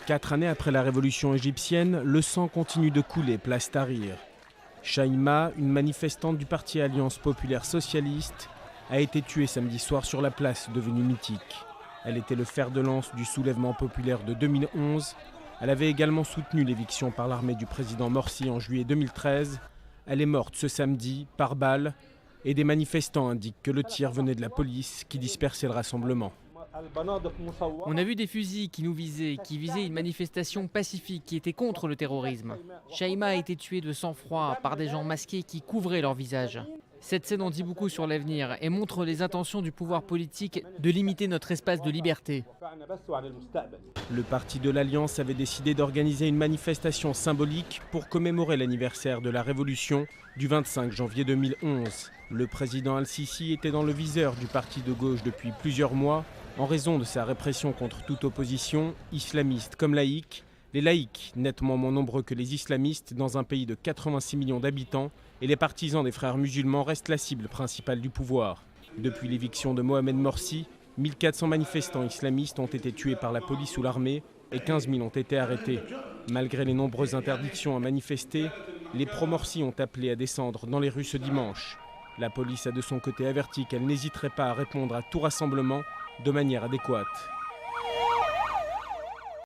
4 années après la révolution égyptienne, le sang continue de couler place Tahrir. Shaima, une manifestante du parti Alliance populaire socialiste, a été tuée samedi soir sur la place devenue mythique. Elle était le fer de lance du soulèvement populaire de 2011. Elle avait également soutenu l'éviction par l'armée du président Morsi en juillet 2013. Elle est morte ce samedi par balle et des manifestants indiquent que le tir venait de la police qui dispersait le rassemblement. On a vu des fusils qui nous visaient, qui visaient une manifestation pacifique qui était contre le terrorisme. Shaima a été tuée de sang-froid par des gens masqués qui couvraient leur visage. Cette scène en dit beaucoup sur l'avenir et montre les intentions du pouvoir politique de limiter notre espace de liberté. Le parti de l'Alliance avait décidé d'organiser une manifestation symbolique pour commémorer l'anniversaire de la révolution du 25 janvier 2011. Le président Al-Sisi était dans le viseur du parti de gauche depuis plusieurs mois en raison de sa répression contre toute opposition, islamiste comme laïque. Les laïcs, nettement moins nombreux que les islamistes dans un pays de 86 millions d'habitants, et les partisans des frères musulmans restent la cible principale du pouvoir. Depuis l'éviction de Mohamed Morsi, 1400 manifestants islamistes ont été tués par la police ou l'armée et 15 000 ont été arrêtés. Malgré les nombreuses interdictions à manifester, les pro-Morsi ont appelé à descendre dans les rues ce dimanche. La police a de son côté averti qu'elle n'hésiterait pas à répondre à tout rassemblement de manière adéquate.